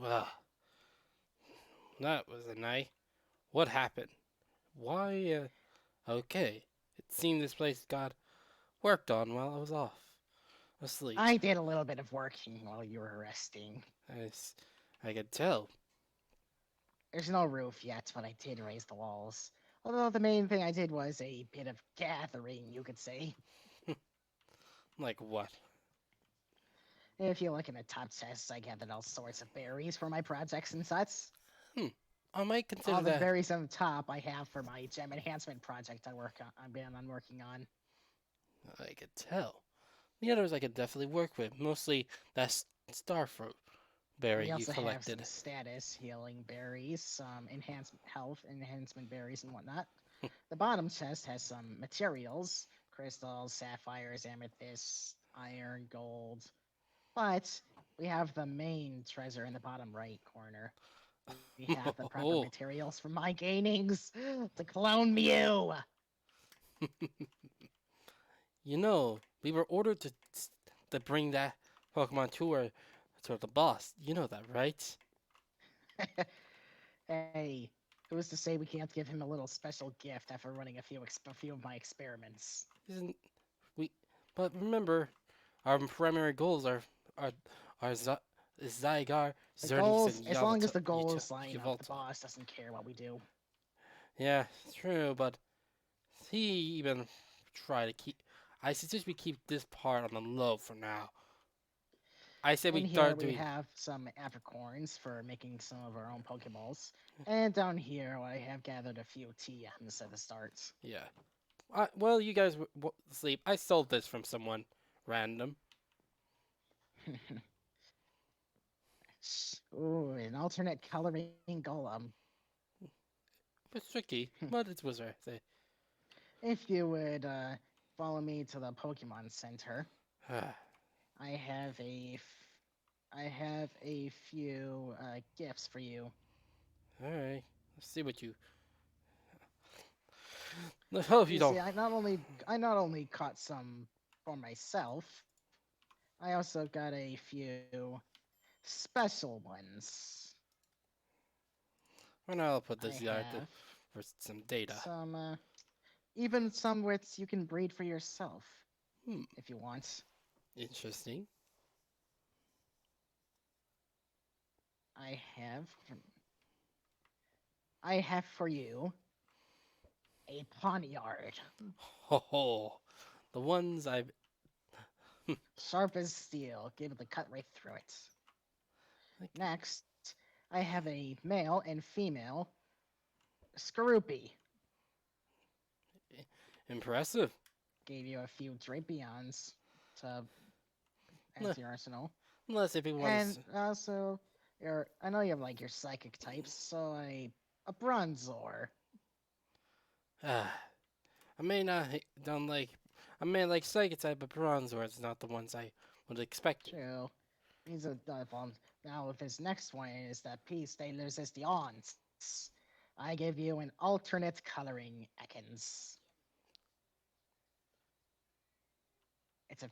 Well, that was a night. What happened? Why, okay. It seemed this place got worked on while I was off asleep. I did a little bit of working while you were resting. I, s- I could tell. There's no roof yet, but I did raise the walls. Although the main thing I did was a bit of gathering, you could say. Like what? If you look in the top chests, I gathered all sorts of berries for my projects and such. Hmm. I might consider All the that. berries on the top I have for my gem enhancement project I've been on working on. I could tell. The others I could definitely work with. Mostly that starfruit berry We you also have some collected. status healing berries, some enhanced health enhancement berries and whatnot. The bottom chest has some materials, crystals, sapphires, amethyst, iron, gold. But we have the main treasure in the bottom right corner. We have the proper Oh, materials for my gainings to clone Mew. we were ordered to bring that Pokemon to the boss. You know that, right? Hey, who's to say we can't give him a little special gift after running a few of my experiments? Isn't we? But remember, our primary goals are are Z- Zygar, The Xerneas, goals, and as long as the goals line up, the Yveltal. boss doesn't care what we do. Yeah, it's true, but he even try to keep. I suggest we keep this part on the low for now. I said In we here, start we doing. have some apricorns for making some of our own Pokeballs. And down here, I have gathered a few TMs at the start. Yeah. Well, you guys sleep. I sold this from someone random. Ooh, an alternate coloring golem. It's tricky, but it's was right. Say, If you would follow me to the Pokemon Center, I have I have a few gifts for you. all right. Let's see what you. Let's hope you You don't. see, I not only caught some for myself, I also got a few special ones. For now, I'll put I this guy have for some data. some, even some which you can breed for yourself Hmm. if you want. Interesting. I have, I have for you a poniard, Ho ho. The ones I've. sharp as steel, able to cut right through it. Like, Next, I have a male and female Skorupi. impressive. Gave you a few Drapions to add Nah, to your arsenal. unless if you want And to. also, I know you have like your psychic types, so a Bronzor. Ah, I may not don't like. I may like Psychic type, but Bronzor is not the ones I would expected. True. He's a bomb. Now, if his next one is that piece de resistance, I give you an alternate coloring Ekans. It's a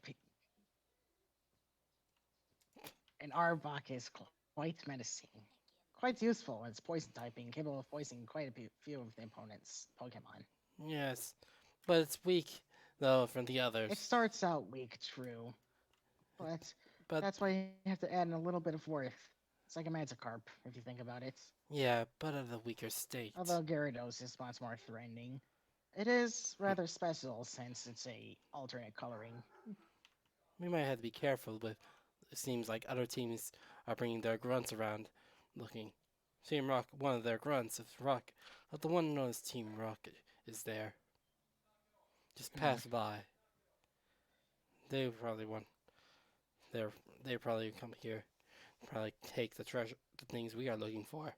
an Arbok is quite menacing, quite useful. It's poison typing, capable of poisoning quite a few of the opponent's Pokemon. Yes, but it's weak though from the It others. starts out weak, true, but But that's why you have to add in a little bit of worth. It's like a Magikarp, if you think about it. yeah, but at a weaker state. Although Gyarados is much more threatening. It is rather special since it's a alternate coloring. We might have to be careful with. It seems like other teams are bringing their grunts around, looking. Team Rock, one of their grunts is Rock. But the one known as Team Rock is there. Just Hmm. pass by. They probably want. They're they probably come here. Probably take the treasure, the things we are looking for.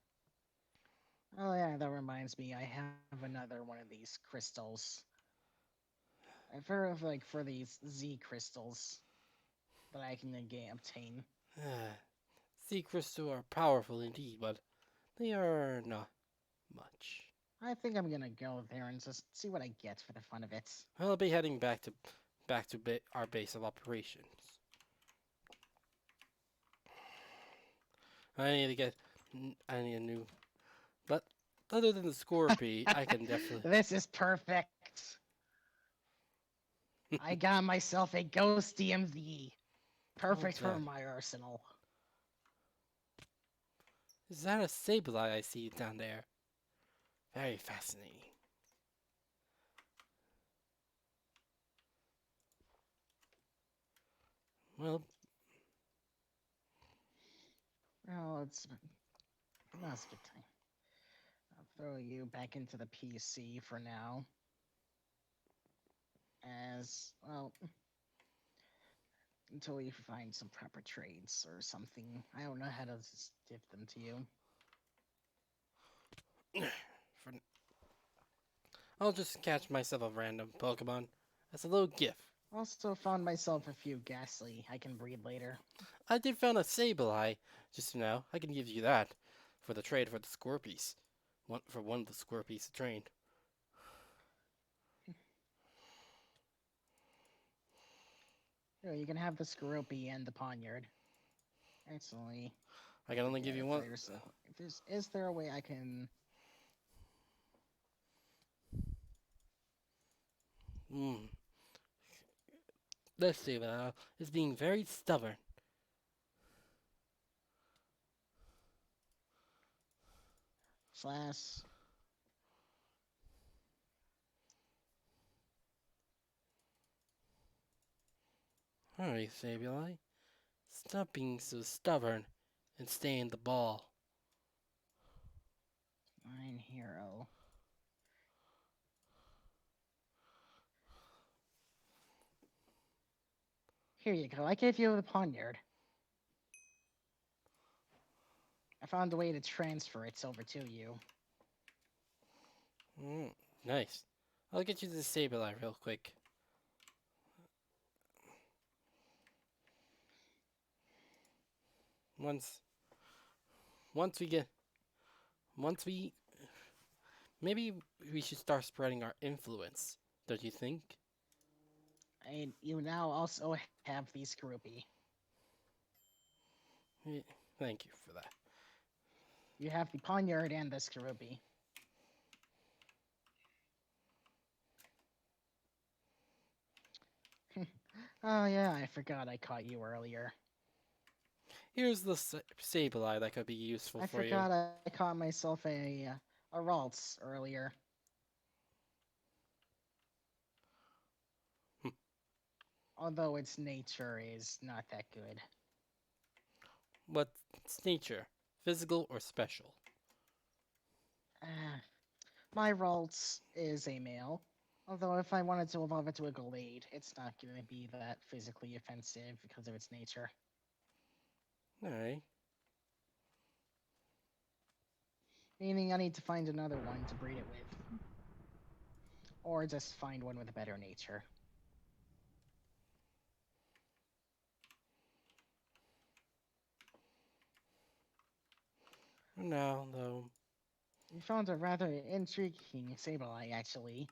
Oh yeah, that reminds me. I have another one of these crystals. I've heard of like for these Z crystals that I can again obtain. Sea crystals are powerful indeed, but they are not much. I think I'm gonna go there and just see what I get for the fun of it. I'll be heading back to our base of operations. I need to get. I need a new. But other than the Scorpy, I can definitely. This is perfect. I got myself a Ghost DMZ. Hold Perfect for that. my arsenal. Is that a Sableye I see down there? Very fascinating. Well, Well, that's a good time. I'll throw you back into the PC for now. As well, until you find some proper trades or something. I don't know how to give them to you. for, I'll just catch myself a random Pokemon as a little gift. Also found myself a few Ghastly I can breed later. I did found a Sableye just now. I can give you that for the trade for the Scorpies. One of the Scorpies to train. Here, you can have the Skorupi and the Poniard. Actually, I can only give you one. is there a way I can? Hmm. This Sableye is being very stubborn. Slash. Alright, Sableye. Stop being so stubborn and stay in the ball. Mine hero. Here you go. I gave you the Poniard. I found a way to transfer it over to you. Nice. I'll get you the Sableye real quick. Once, once we get, once we, maybe we should start spreading our influence. Don't you think? And you now also have these Skorupi. Thank you for that. You have the Poniard and the Skorupi. Oh yeah, I forgot I caught you earlier. Here's the Sableye that could be useful I for you. forgot I caught myself a Ralts earlier. Hmm. Although its nature is not that good. What's nature? Physical or special? Uh, my Ralts is a male. Although if I wanted to evolve it to a Glade, it's not going to be that physically offensive because of its nature. Alright. Meaning I need to find another one to breed it with. Or just find one with a better nature. Now, though, We found a rather intriguing Sableye, actually.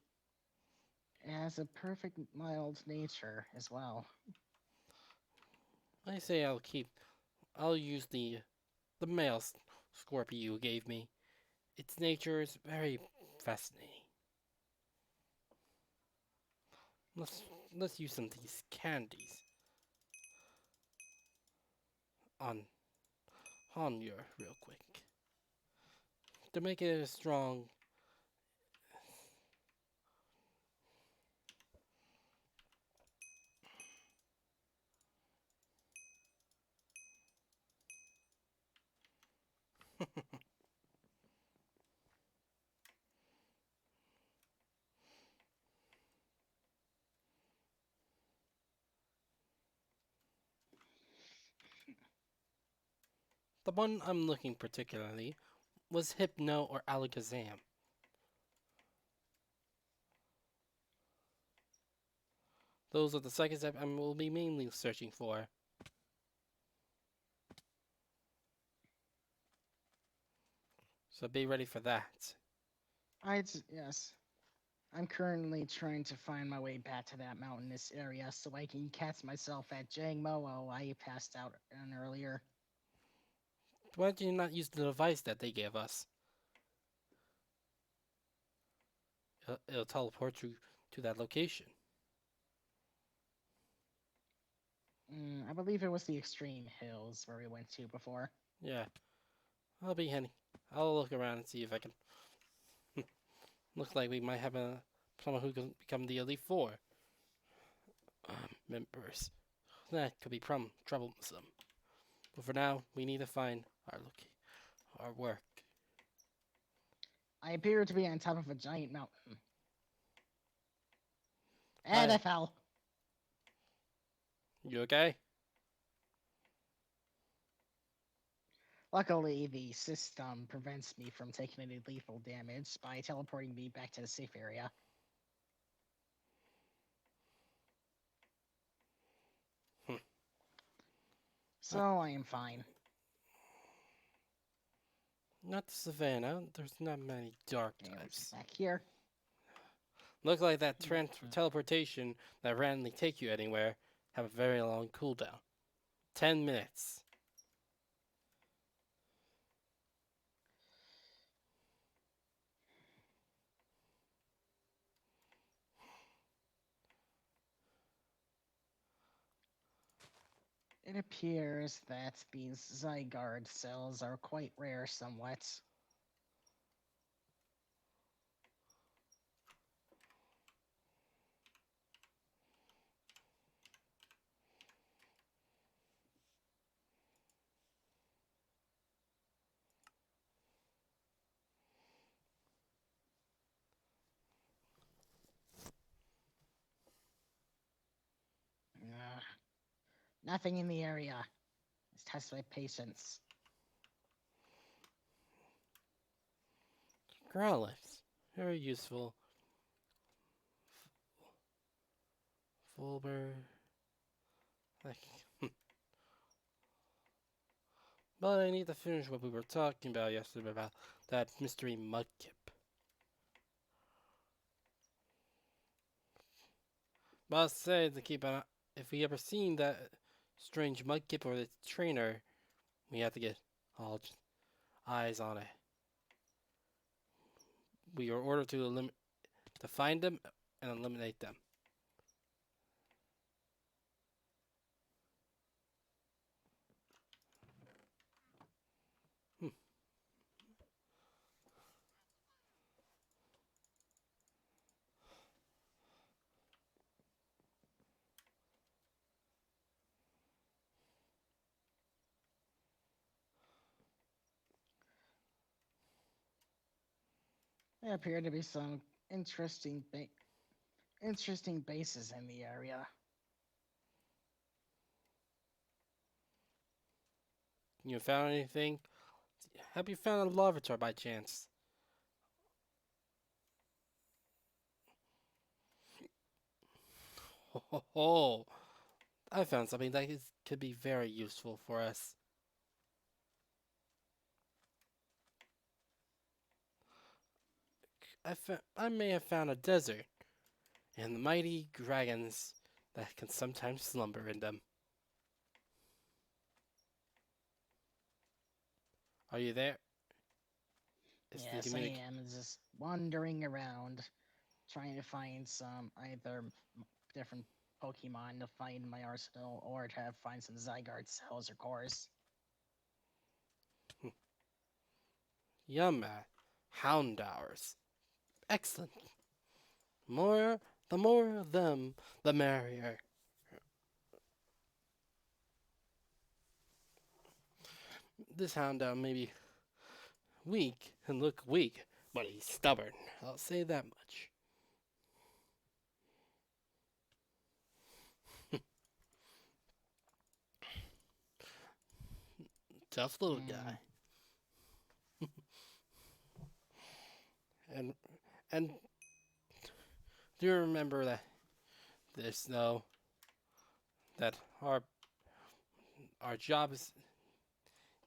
It has a perfect mild nature as well. I say I'll use the male Scorpio you gave me. Its nature is very fascinating. Let's let's use some of these candies on Hanya real quick to make it a strong. The one I'm looking particularly was Hypno or Alakazam. Those are the seconds that I will be mainly searching for. So be ready for that. Yes. I'm currently trying to find my way back to that mountainous area so I can catch myself at Jangmo I passed out on earlier. Why did you not use the device that they gave us? It'll teleport you to that location. I believe it was the extreme hills where we went to before. Yeah, I'll be Henny. I'll look around and see if I can. Looks like we might have someone who can become the Elite Four members. That could be troublesome. But for now, we need to find our work. I appear to be on top of a giant mountain. And Hi. I fell. You okay? Luckily, the system prevents me from taking any lethal damage by teleporting me back to the safe area. So I am fine. Not the savannah. There's not many dark Okay, let's types. get back here. Look like that teleportation that randomly take you anywhere have a very long cooldown. 10 minutes. It appears that these Zygarde cells are quite rare somewhat. Nothing in the area. Let's test my patience. Growlithe. Very useful. Fulber. Like, but I need to finish what we were talking about yesterday about that mystery Mudkip. But I'll say to keep an eye. If we ever seen that strange Mudkip or the trainer, we have to get all eyes on it. We are ordered to find them and eliminate them. There appear to be some interesting bases in the area. You found anything? Have you found a Larvitar by chance? Oh, I found something that could be very useful for us. I may have found a desert and the mighty dragons that can sometimes slumber in them. Are you there? Yes, I am just wandering around, trying to find some either different Pokemon to find in my arsenal, or to find some Zygarde cells or cores. Yumma, Houndours. Excellent. The more of them, the merrier. This Houndour may be weak and look weak, but he's stubborn. I'll say that much. Tough little guy. And do you remember that that our jobs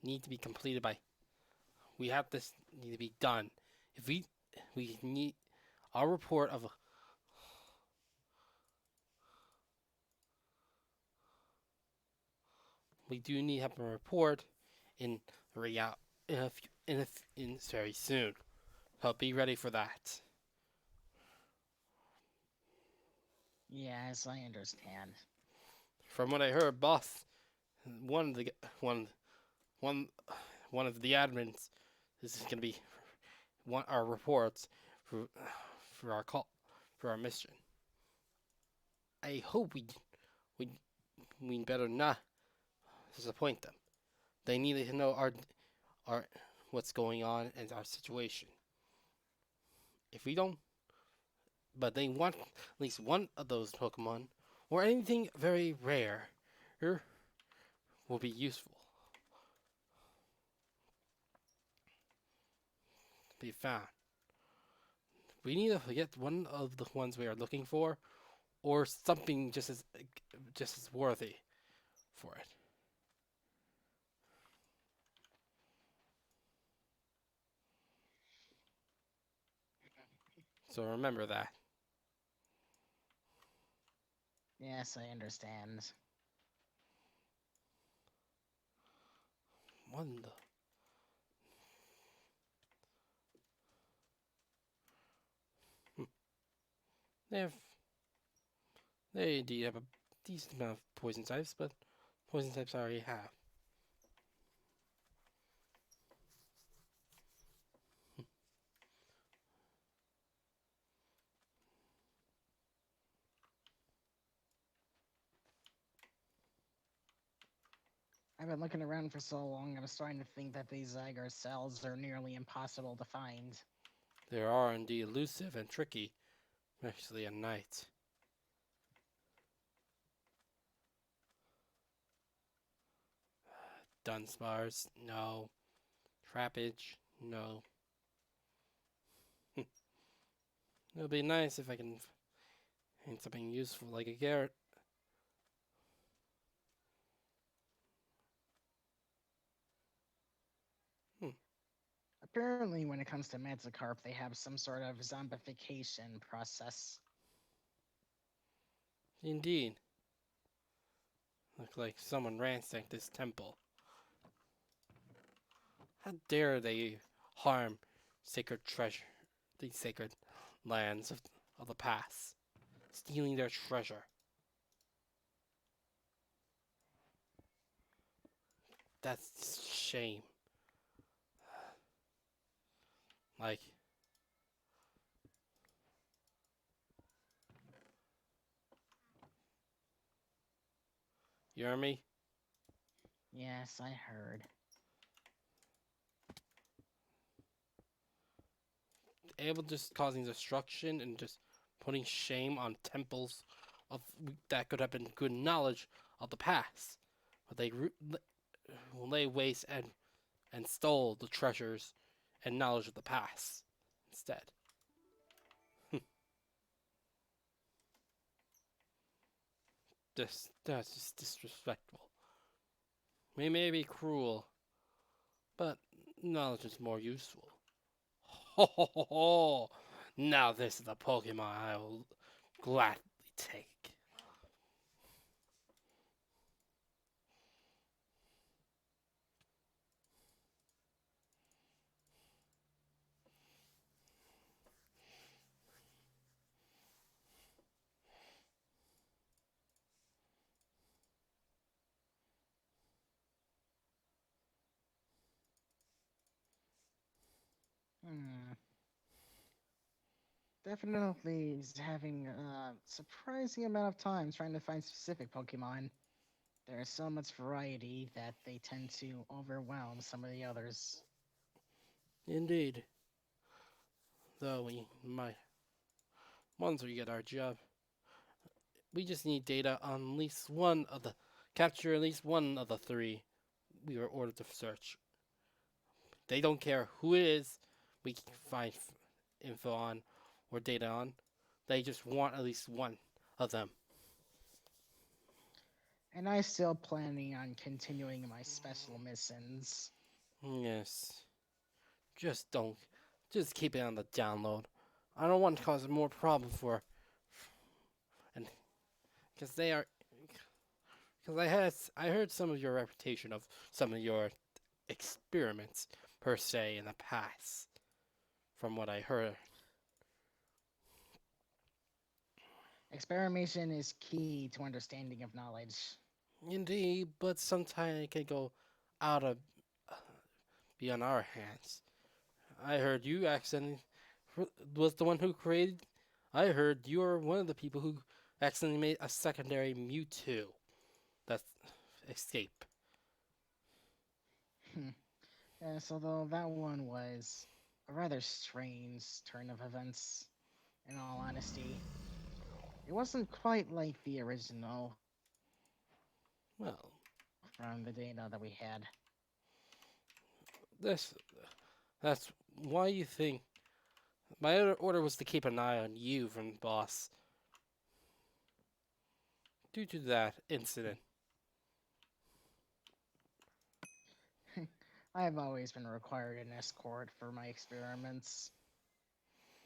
need to be completed by we have this need to be done. If we need our report of we do need to have a report in real in very soon. So be ready for that. Yes, I understand. From what I heard, boss, one of the one one one of the admins is going to be one our reports for for our call for our mission. I hope we we better not disappoint them. They need to know our what's going on and our situation. If we don't, but they want at least one of those Pokemon or anything very rare will be useful. Be found. We need to get one of the ones we are looking for, or something just as worthy for it. So remember that. Yes, I understand. One the hmm. They have they indeed have a decent amount of poison types, but poison types I already have. I've been looking around for so long, I'm starting to think that these Zygar cells are nearly impossible to find. They are indeed elusive and tricky, especially at night. Dunsparce, no. Trappage, no. It'll be nice if I can find something useful like a carrot. Hmm. Apparently, when it comes to Magikarp, they have some sort of zombification process. Indeed. Look like someone ransacked this temple. How dare they harm sacred treasure, these sacred lands of the past, stealing their treasure. That's shame. Like, you hear me? Yes, I heard. Able just causing destruction and just putting shame on temples of that could have been good knowledge of the past, but they lay waste and stole the treasures and knowledge of the past instead. That's just disrespectful. We may be cruel, but knowledge is more useful. Ho ho ho ho! Now this is the Pokemon I will gladly take. Hmm. Definitely is having a surprising amount of time trying to find specific Pokemon. There is so much variety that they tend to overwhelm some of the others. Indeed, though we might once we get our job, we just need data on at least one of the capture at least one of the three we were ordered to search. They don't care who it is. We can find info on or data on. They just want at least one of them. And I still planning on continuing my special missions. Yes. Just don't. Just keep it on the download. I don't want to cause more problem for, and because they are, because I heard some of your reputation of some of your experiments per se in the past, from what I heard. Experimentation is key to understanding of knowledge. Indeed, but sometimes it can go out of beyond our hands. I heard you accidentally was the one who created. I heard you are one of the people who accidentally made a secondary Mewtwo that escape. Yes, although that one was a rather strange turn of events, in all honesty. It wasn't quite like the original Well, from the data that we had. this that's why you think my other order was to keep an eye on you from the boss due to that incident. I have always been required an escort for my experiments.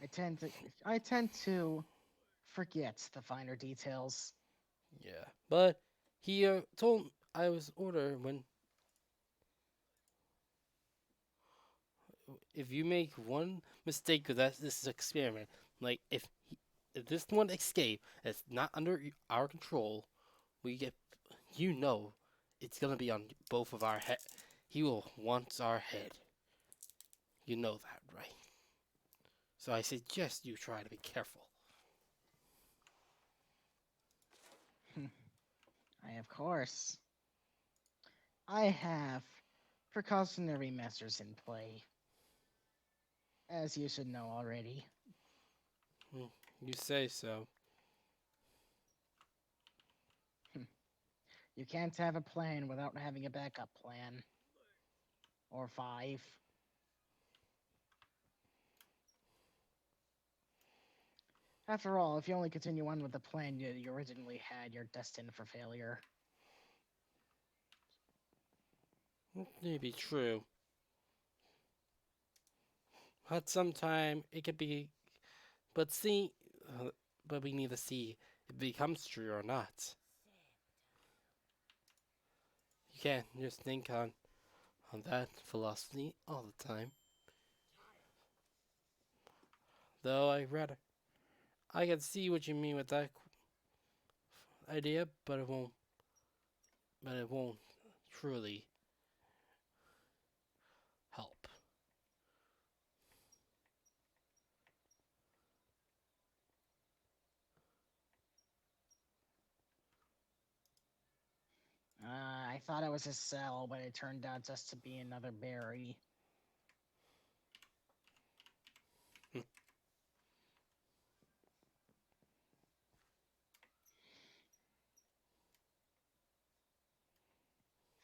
I tend to I tend to forget the finer details. Yeah, but he told I was ordered when if you make one mistake with that this experiment, like if this one escape is not under our control, we get you know it's gonna be on both of our head. He will want our head. You know that, right? So I suggest you try to be careful. I of course I have precautionary measures in play, as you should know already. Hmm, you say so. You can't have a plan without having a backup plan. Or five. After all, if you only continue on with the plan you originally had, you're destined for failure. It may be true, but sometime it could be. But see, uh, but we need to see if it becomes true or not. You can't just think on that philosophy all the time. Though I can see what you mean with that idea, but it won't truly help. I thought it was a cell, but it turned out just to be another berry.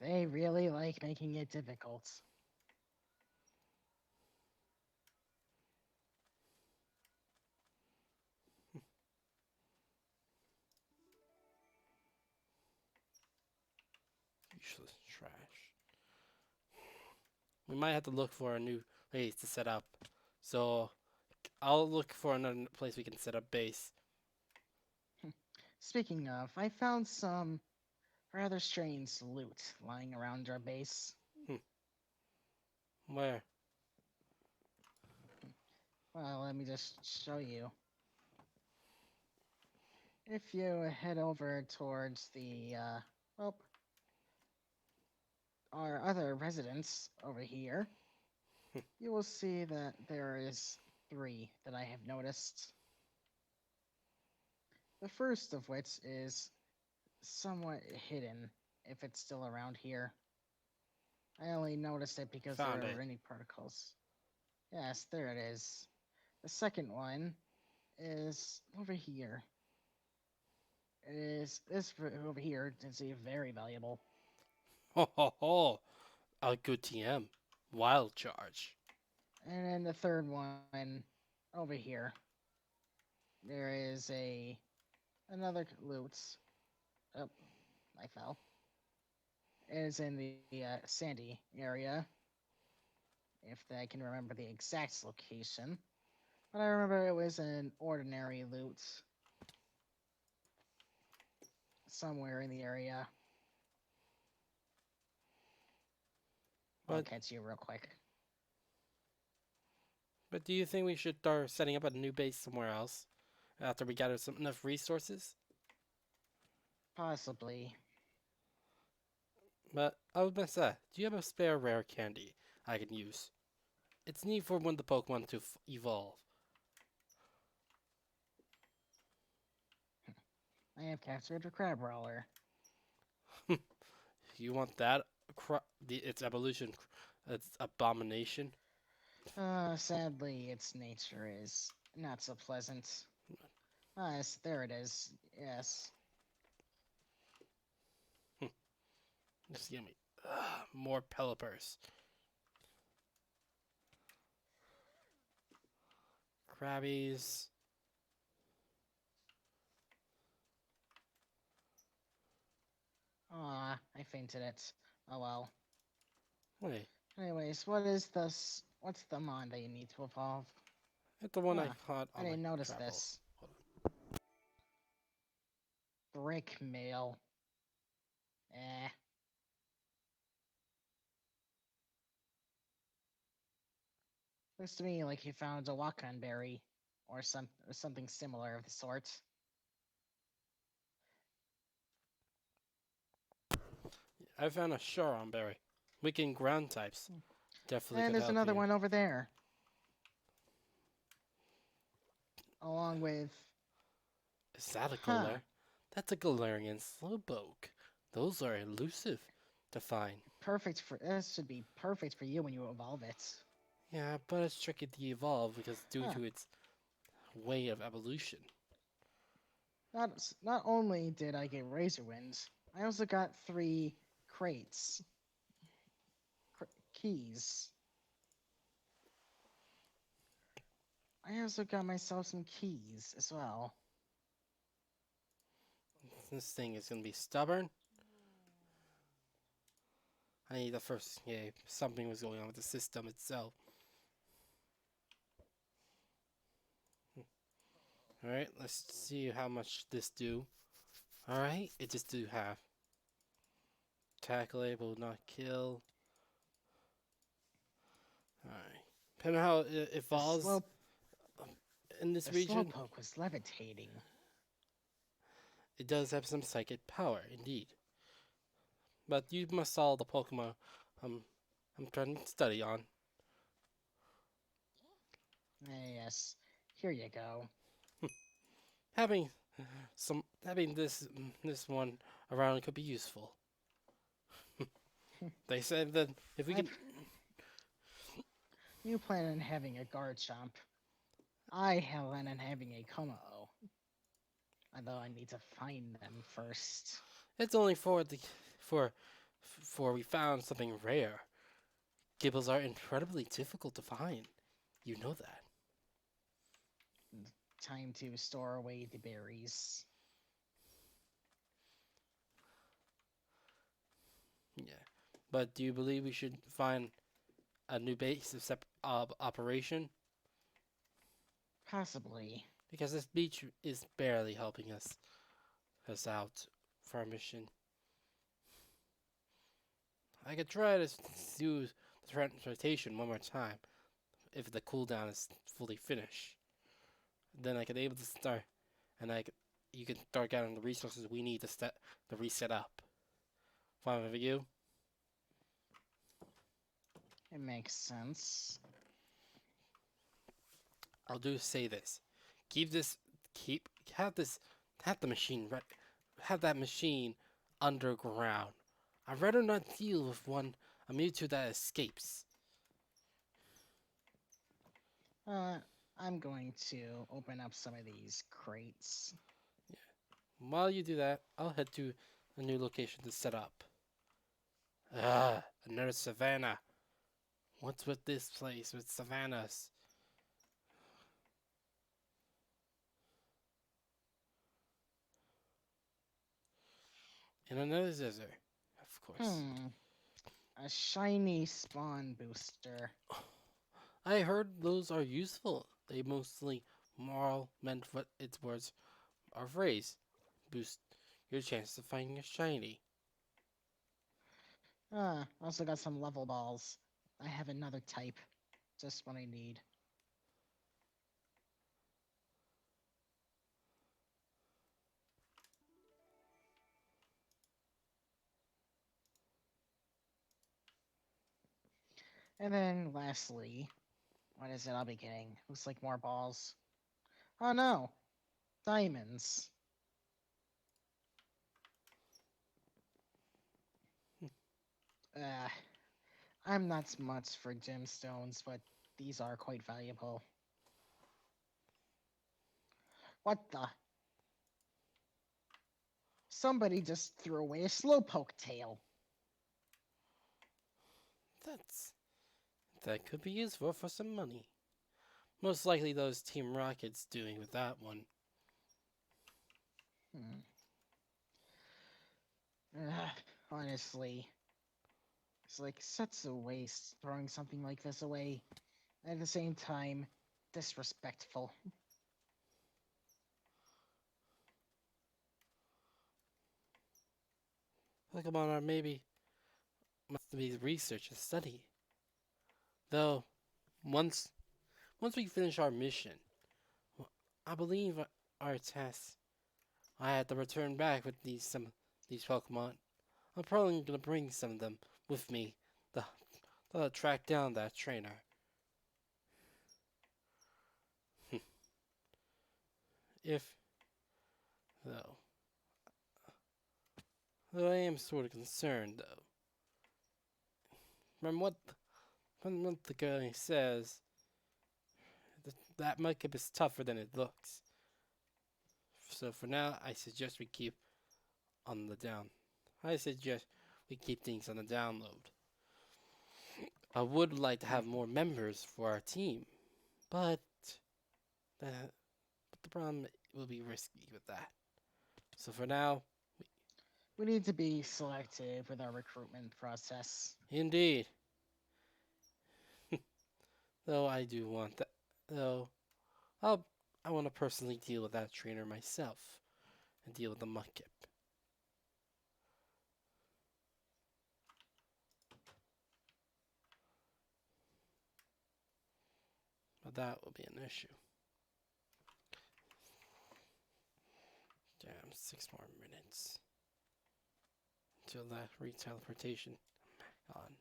They really like making it difficult. Useless trash. We might have to look for a new place to set up. So I'll look for another place we can set up base. Speaking of, I found some rather strange loot lying around our base. Where? Well, let me just show you. If you head over towards well, our other residence over here, you will see that there is three that I have noticed. The first of which is somewhat hidden, if it's still around here. I only noticed it because Found there it. are any particles. Yes, there it is. The second one is over here. It is this over here is very valuable. Ho ho ho! A good TM. Wild charge. And then the third one over here. There is another loot. Oh, I fell. It is in the sandy area, if I can remember the exact location. But I remember it was an ordinary loot somewhere in the area. I'll But catch you real quick. but do you think we should start setting up a new base somewhere else after we gather some enough resources? Possibly. But I was gonna say, do you have a spare rare candy I can use? It's needed for when the Pokemon to evolve. I have captured a Crabrawler. You want that? Its evolution, its abomination. Sadly, its nature is not so pleasant. Ah, yes, there it is. Yes. Just give me more Pelipper's. Krabbies. Ah, I fainted it. Oh well. Wait, Anyways, what's the mon that you need to evolve? it's the one I Huh, caught I on my didn't notice travels. this. Brick mail. Eh. Looks to me like you found a Wakan berry. Or something similar of the sort. I found a Charon berry. Weakened ground types. Definitely And could there's help another you. one over there. Along with Is that a Huh. That's a Galarian Slowpoke. Those are elusive to find. Perfect for this should be perfect for you when you evolve it. Yeah, but it's tricky to evolve because due Huh. to its way of evolution. Not only did I get Razor Wind, I also got 3 crates. Keys. I also got myself some keys as well. This thing is gonna be stubborn. I need the first. Yeah, something was going on with the system itself. Alright, let's see how much this do. Alright, it just do half. Tackle it will not kill. Alright. Depending on how it The evolves in this region, Slowpoke was levitating. it does have some psychic power, indeed. But you must solve the Pokemon I'm trying to study on. Yes. Here you go. Having having this one around could be useful. They said that if we I can You plan on having a Garchomp. I plan on having a Como. Although I need to find them first. it's only for for we found something rare. Gibbles are incredibly difficult to find. You know that. Time to store away the berries. Yeah. But do you believe we should find a new base of operation? Possibly. Because this beach is barely helping us out for our mission. I could try to do the transportation one more time if the cooldown is fully finished. Then I could able to start, and you can start gathering the resources we need to reset up. Fine with you? It makes sense. I'll do say this. Keep this keep have this have the machine have that machine underground. I'd rather not deal with a Mewtwo that escapes. I'm going to open up some of these crates. While you do that, I'll head to a new location to set up. Ah, another savannah. What's with this place with savannas? And another desert, of course. A shiny spawn booster. I heard those are useful. They mostly moral meant what its words are phrase. Boost your chance of finding a shiny. Also got some level balls. I have another type. Just what I need. And then lastly, what is it I'll be getting? Looks like more balls. Oh no! Diamonds. Uh, I'm not much for gemstones, but these are quite valuable. What the? Somebody just threw away a slowpoke tail. That's that could be useful for some money. Most likely those Team Rocket's doing with that one. Hmm. Ugh, honestly, it's like such a waste throwing something like this away. At the same time, disrespectful. Pokemon are maybe must be research and study. Though once once we finish our mission, I believe our test, I had to return back with these Pokemon. I'm probably gonna bring some of them with me to, to track down that trainer. If though, though I am sort of concerned though. From what the guy says, that Mudkip is tougher than it looks. So for now, I suggest we keep on the down. I suggest we keep things on the download. I would like to have more members for our team, but that but the problem will be risky with that. So for now, We need to be selective with our recruitment process. indeed, though I do want that, though I'll I want to personally deal with that trainer myself and deal with the Mudkip. But that will be an issue. Damn, 6 more minutes until that reteleportation on.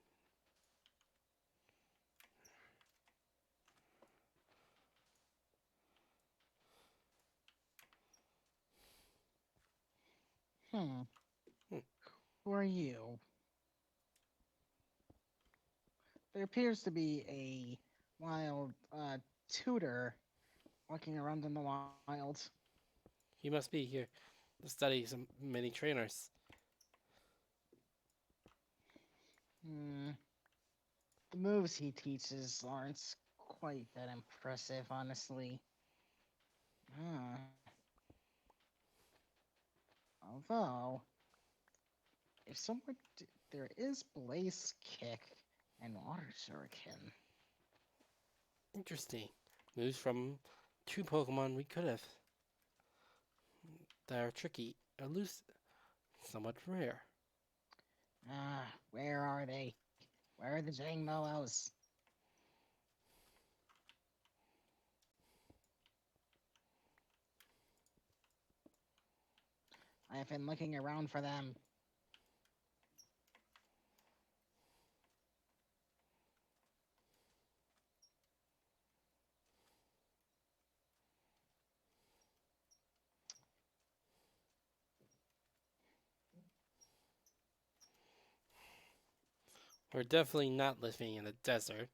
Hmm. Hmm. Who are you? There appears to be a wild tutor walking around in the wild. He must be here to study some many trainers. Hmm. The moves he teaches aren't quite that impressive, honestly. Huh. Although, if someone there is Blaze Kick and Water Shuriken. Interesting. Moves from two Pokemon we could have that are tricky, elusive, somewhat rare. Where are they? Where are the Jangmo-Os? I have been looking around for them. We're definitely not living in a desert.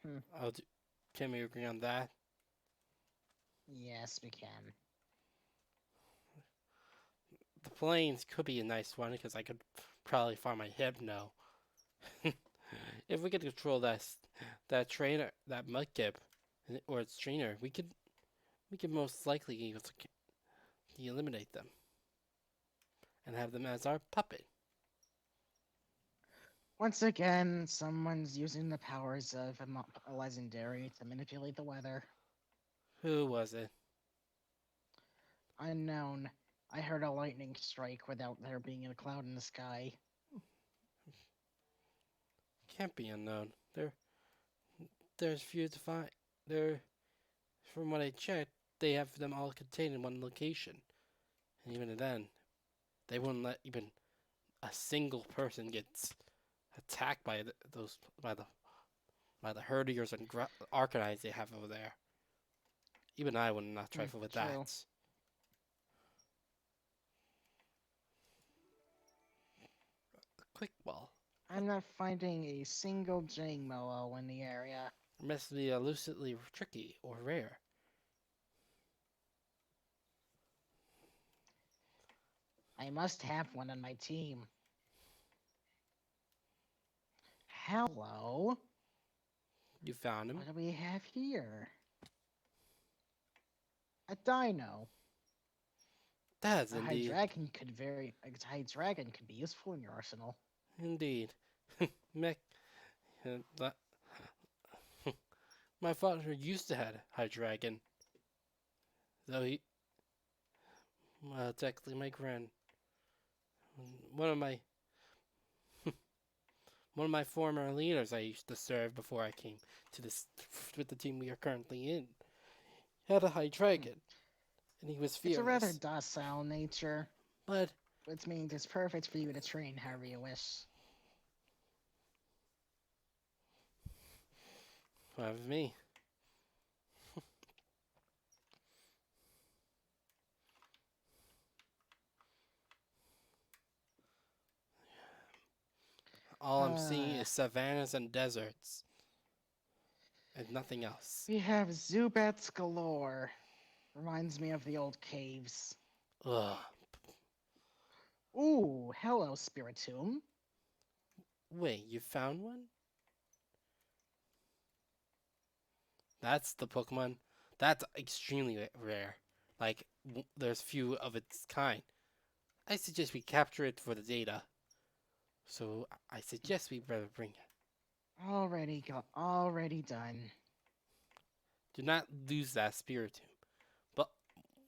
Hmm. I'll do, can we agree on that? Yes, we can. The plains could be a nice one because I could probably farm my Hypno. If we could control that trainer, that Mudkip, or its trainer, we could most likely be able to eliminate them and have them as our puppet. Once again, someone's using the powers of a legendary to manipulate the weather. Who was it? Unknown. I heard a lightning strike without there being a cloud in the sky. can't be unknown. There's few to find. There, from what I checked, they have them all contained in one location. And even then, they wouldn't let even a single person get attacked by those by the herdiers and arcanites they have over there. Even I would not trifle with True. that. Quick ball. I'm not finding a single Jangmo-o in the area. It must be elusively tricky or rare. I must have one on my team. Hello? You found him? What do we have here? A dino. That's A indeed. Dragon could be useful in your arsenal. Indeed. Mech. that- My father used to have a dragon. Though he. Well, technically my grand. One of my. One of my former leaders I used to serve before I came to this with the team we are currently in had a high dragon, and he was It's fearless. a rather docile nature, But which means it's perfect for you to train however you wish. fine with me. All I'm seeing is savannas and deserts, and nothing else. We have Zubats galore. Reminds me of the old caves. Ugh. Ooh, hello, Spiritomb. Wait, you found one? That's the Pokemon. That's extremely rare. Like, there's few of its kind. I suggest we capture it for the data. So I suggest we better bring it. Already done. Do not lose that Spiritomb. But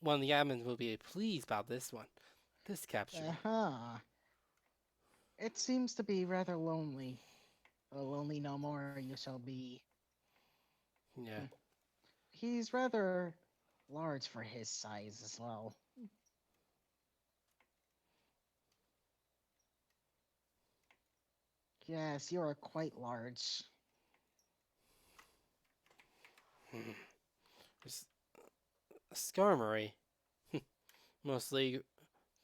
one of the admins will be pleased about this one. This capture. Uh-huh. It seems to be rather lonely. Oh, lonely no more you shall be. Yeah. He's rather large for his size as well. Yes, you are quite large. Skarmory. Mostly,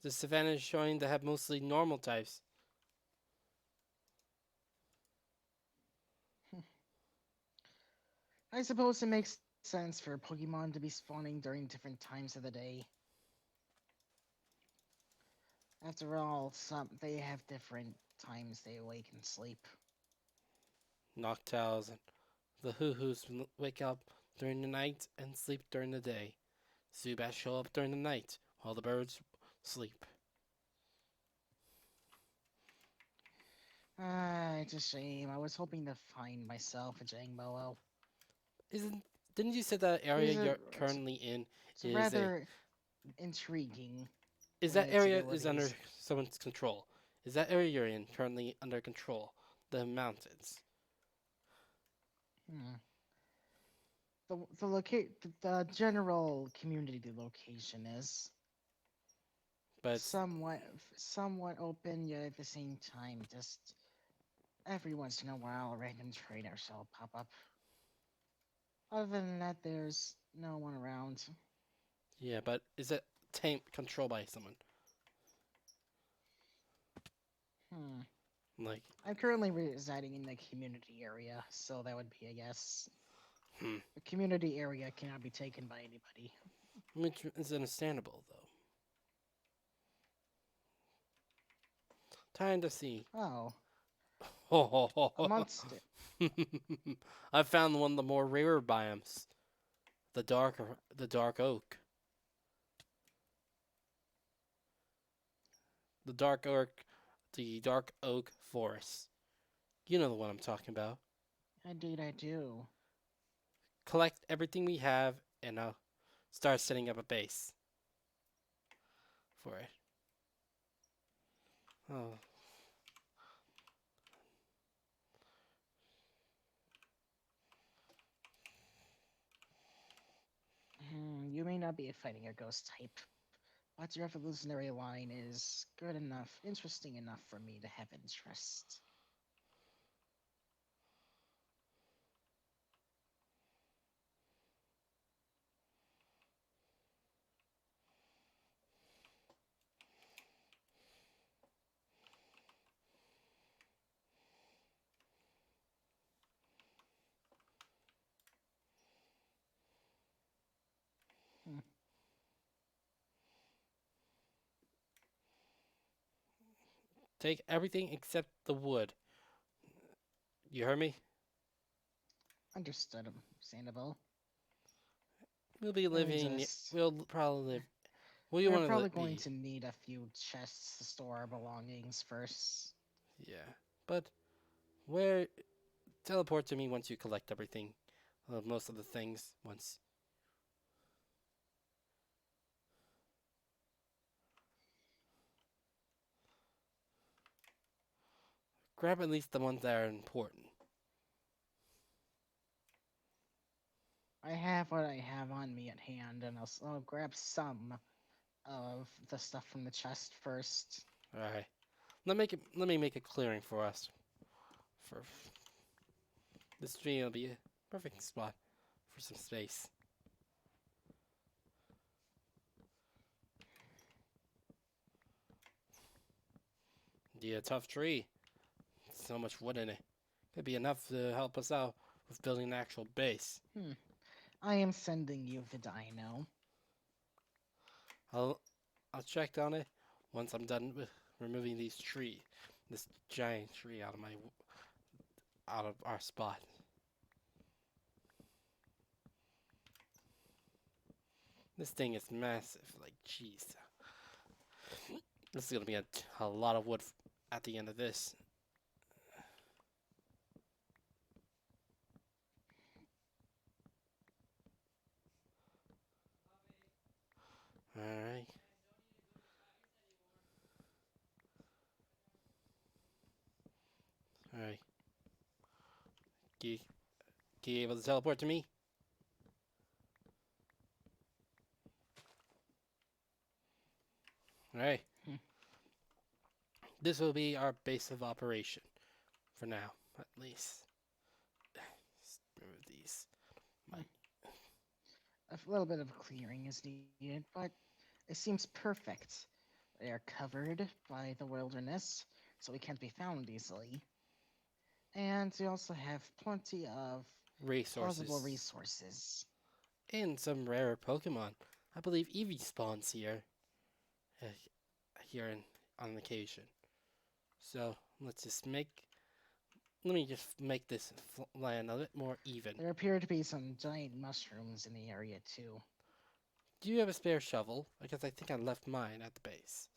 the savannah is showing to have mostly normal types. I suppose it makes sense for Pokemon to be spawning during different times of the day. After all, they have different times they awake and sleep. Noctows and the Hoo-Hoos wake up during the night and sleep during the day. Zubats show up during the night while the birds sleep. It's a shame. I was hoping to find myself a Jangmo-o. Didn't you say that area Is it- you're currently in It's is rather intriguing. is in that its area is under abilities. someone's control? Is that area you're in currently under control? The mountains. Hmm. The general community location is But somewhat open, yet at the same time, just every once in a while, a random trainer shall pop up. Other than that, there's no one around. yeah, but is it controlled by someone? Hmm. Like, I'm currently residing in the community area, so that would be a yes. hmm. The community area cannot be taken by anybody. Which is understandable though. Time to see. Oh, Ho ho ho a ho. monster. I found one of the more rarer biomes. The dark oak. The dark oak forest. You know the one I'm talking about. Indeed, I do. Collect everything we have and I'll start setting up a base for it. Oh. not be fighting a ghost type. But your evolutionary line is good enough, interesting enough for me to have interest. Hmm. Take everything except the wood. You heard me? Understood, Sandoval. We'll be Let me living. just. We'll probably live. Where do you We're want to probably going be? to need a few chests to store our belongings first. Yeah, but where? Teleport to me once you collect everything. Most of the things once. Grab at least the ones that are important. I have what I have on me at hand, and I'll grab some of the stuff from the chest first. All right. Let me make a clearing for us. For this tree will be a perfect spot for some space. Yeah, tough tree. So much wood in it. Could be enough to help us out with building an actual base. Hmm. I am sending you the dino. I'll I'll check on it once I'm done with removing this giant tree out of our spot. This thing is massive. Like, jeez, this is gonna be a lot of wood at the end of this. All right. All right. You, you able to teleport to me? All right. Hmm. This will be our base of operation for now, at least. Just remove these. My, A little bit of clearing is needed, but it seems perfect. They are covered by the wilderness, so we can't be found easily. And we also have plenty of plausible resources resources. and some rare Pokemon. I believe Eevee spawns here, uh, here on occasion. So let me just make this land a bit more even. There appear to be some giant mushrooms in the area too. Do you have a spare shovel? Because I think I left mine at the base.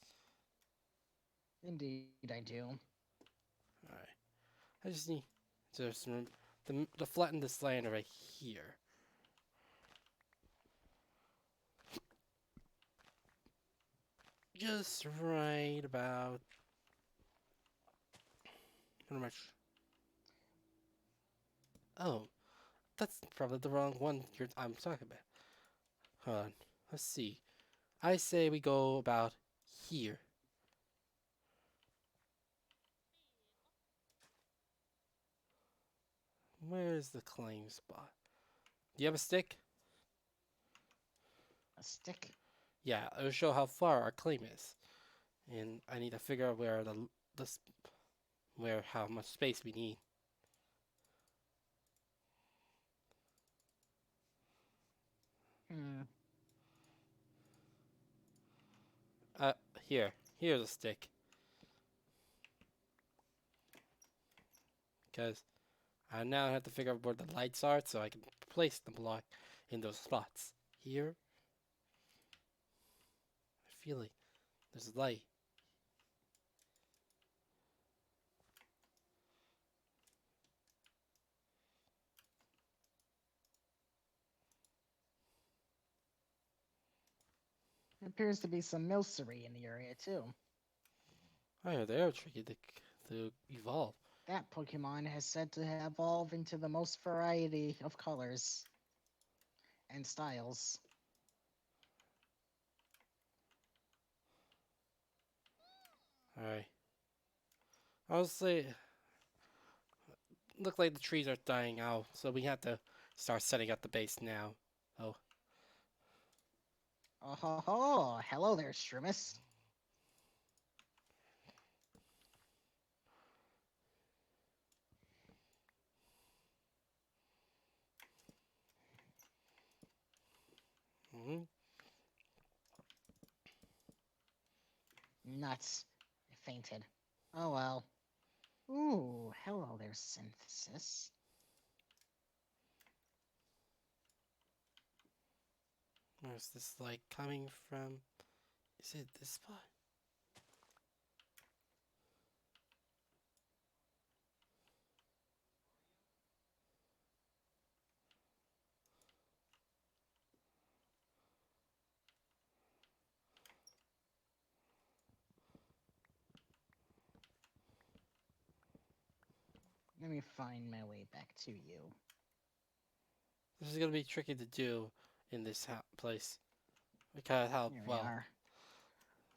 Indeed, I do. All right. I just need to flatten this land right here. Just right about pretty much. Oh, that's probably the wrong one I'm talking about. Hold on. Let's see. I say we go about here. Where's the claim spot? Do you have a stick? A stick. Yeah, it'll show how far our claim is. And I need to figure out where the where how much space we need. Hmm. Uh, here's a stick. Because I now have to figure out where the lights are so I can place the block in those spots. Here, I feel like there's a light. There appears to be some milcery in the area too. Oh, they're tricky to evolve. That Pokemon has said to evolve into the most variety of colors and styles. Alright. Honestly, look like the trees are dying out, so we have to start setting up the base now. Oh, Oh ho ho! Hello there, Strumus. hmm Nuts. I fainted. Oh well. Ooh, hello there, Synthesis. Where's this light coming from? Is it this spot? Let me find my way back to you. This is gonna be tricky to do in this place. Because how Here we well are.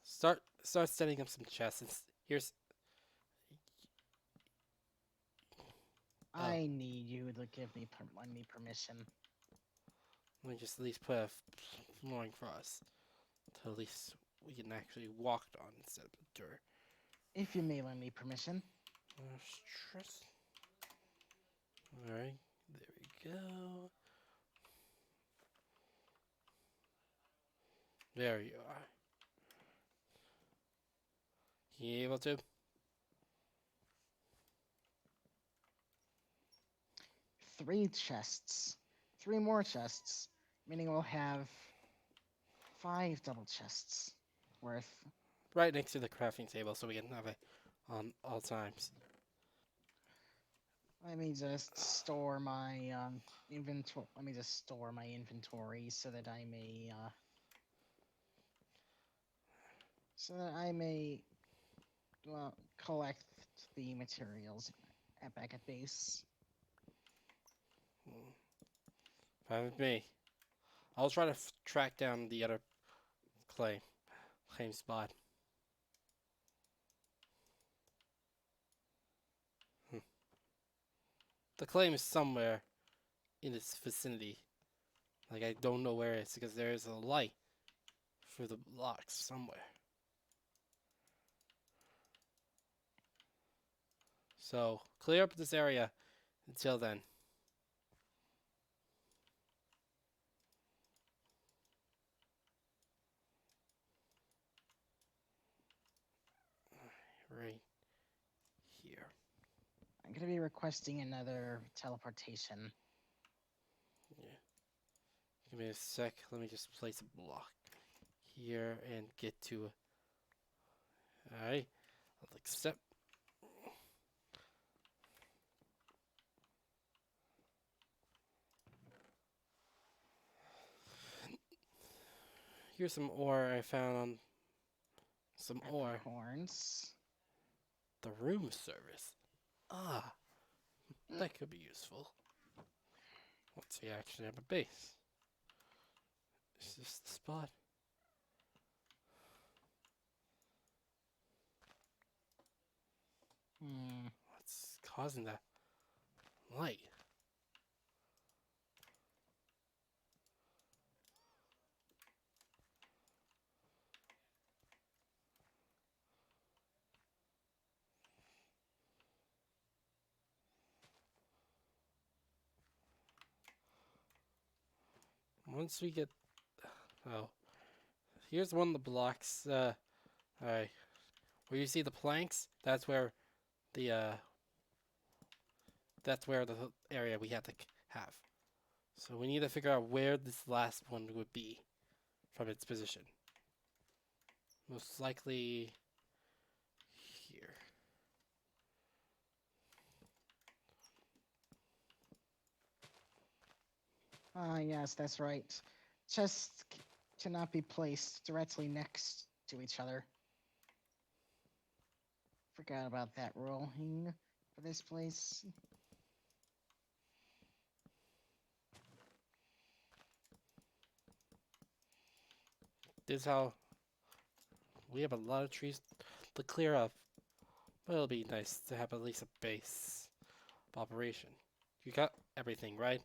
start setting up some chests. Here's oh, I need you to give me permission. let me just at least put a flooring for us, so at least we can actually walk on instead of dirt. If you may lend me permission. Stress. All right, there we go. There you are. You able to? 3 chests. 3 more chests. Meaning we'll have 5 double chests worth. Right next to the crafting table, so we can have it on all times. Let me just store my inventory. Let me just store my inventory so that I may well, collect the materials back at base. Fine with me. I'll try to track down the other claim spot. The claim is somewhere in this vicinity. Like, I don't know where it is because there is a light through the blocks somewhere. So, clear up this area until then. Right here. I'm gonna be requesting another teleportation. Yeah. Give me a sec. Let me just place a block here and get to. Alright. I'll accept. Here's some ore I found on some ore. Horns. The room service. Ah, that could be useful. Once we actually have a base. Is this the spot? What's causing that light? Once we get, oh, here's one of the blocks. Alright, where you see the planks, that's where the area we have to have. So we need to figure out where this last one would be from its position. Most likely here. Ah, yes, that's right. Chests cannot be placed directly next to each other. Forgot about that rule for this place. This is how we have a lot of trees to clear up, but it'll be nice to have at least a base of operation. You got everything, right?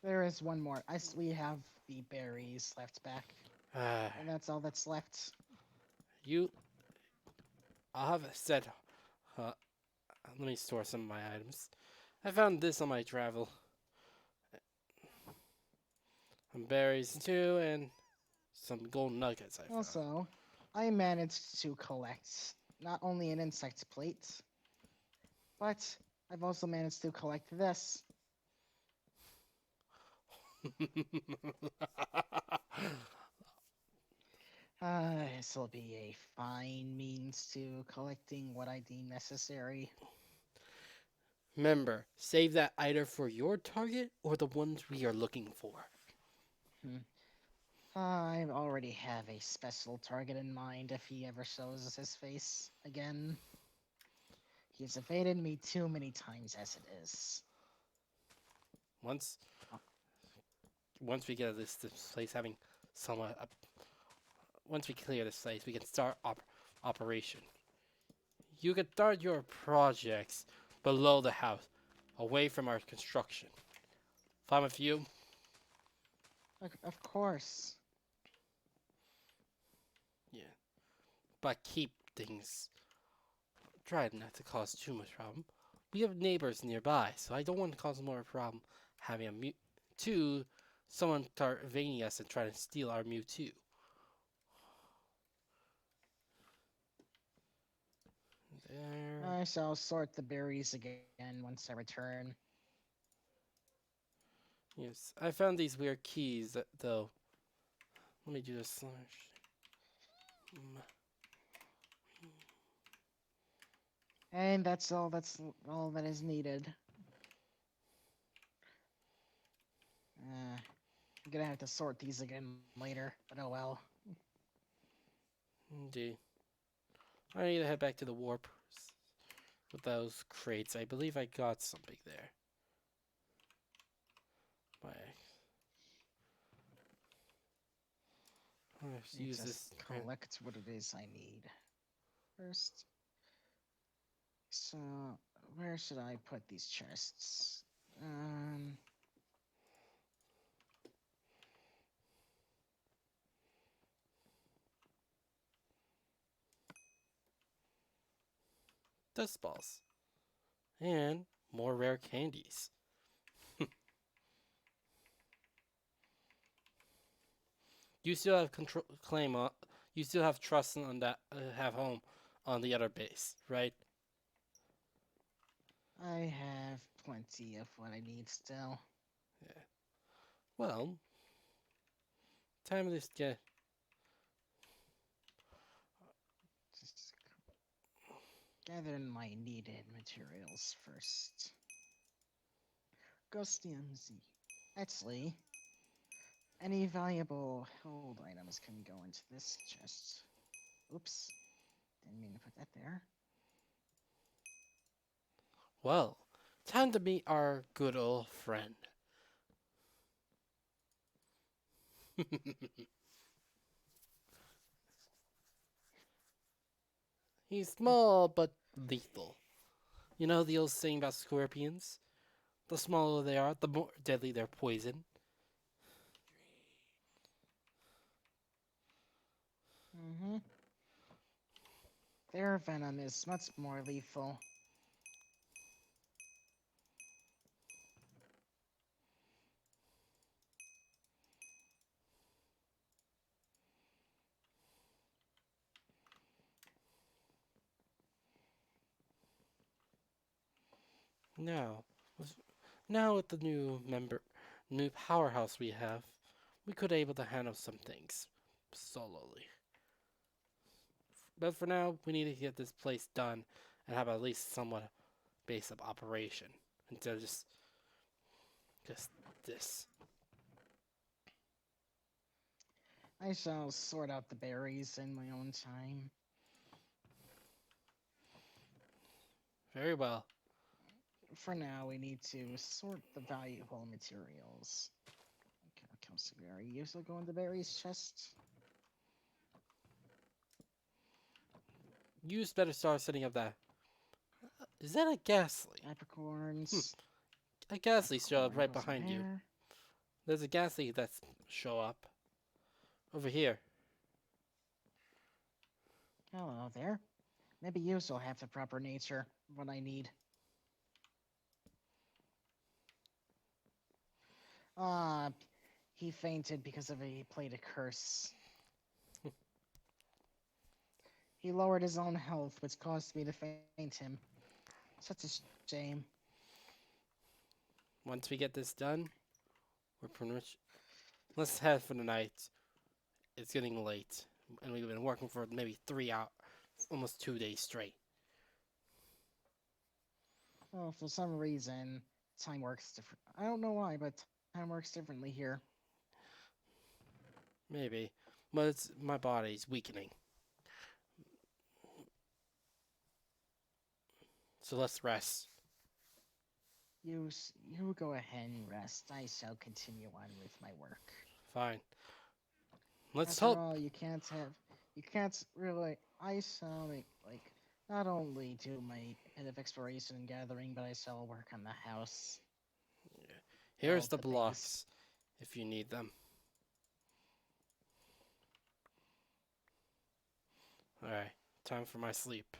There is one more. We have the berries left back, Ah, and that's all that's left. you. I'll have it said. Uh, Let me store some of my items. I found this on my travel. Some berries too, and some gold nuggets I found. Also, I managed to collect not only an insect plate, but I've also managed to collect this. This will be a fine means to collecting what I deem necessary. Remember, save that either for your target or the ones we are looking for. I already have a special target in mind if he ever shows his face again. He's evaded me too many times as it is. Once Oh. once we get this place having somewhat once we clear this place, we can start operation. You can start your projects below the house, away from our construction. Fine with you? Of course. Yeah. But keep things. Try not to cause too much problem. We have neighbors nearby, so I don't want to cause more problem having a Mewtwo. Someone start invading us and try to steal our Mewtwo. There. I shall sort the berries again once I return. Yes, I found these weird keys though. Let me do this slash. And that's all. That's all that is needed. I'm gonna have to sort these again later, but oh well. Indeed. I need to head back to the warp with those crates. I believe I got something there. Let's use this. Collect what it is I need first. So where should I put these chests? Dust balls. And more rare candies. You still have claim on. You still have trust on that. Have home on the other base, right? I have plenty of what I need still. Yeah. Well, time to get. Just gather my needed materials first. Gostiumzy. Actually, any valuable held items can go into this chest. Oops. Didn't mean to put that there. Well, time to meet our good old friend. He's small but lethal. You know the old saying about scorpions? The smaller they are, the more deadly their poison. Mm-hmm. Their venom is much more lethal. Now, now with the new powerhouse we have, we could able to handle some things solely. But for now, we need to get this place done and have at least somewhat base of operation instead of just this. I shall sort out the berries in my own time. Very well. For now, we need to sort the valuable materials. Okay, Kelsey, are you still going to berries chest? You better start setting up that. Is that a ghastly? Apricorns. A ghastly showed up Apricorn right goes in behind you. there. There's a ghastly that's show up over here. Hello there. Maybe you still have the proper nature. What I need. Ah, he fainted because he played a curse. He lowered his own health, which caused me to faint him. Such a shame. Once we get this done, we're pretty much. Let's head for the night. It's getting late, and we've been working for maybe 3 hours, almost 2 days straight. Well, for some reason, time works different. I don't know why, but time works differently here. Maybe, but it's my body's weakening. So let's rest. You go ahead and rest. I shall continue on with my work. Fine. Let's After hope. all, you can't really. I shall not only do my bit of exploration and gathering, but I shall work on the house. Here's the the base. blocks, if you need them. Alright, time for my sleep.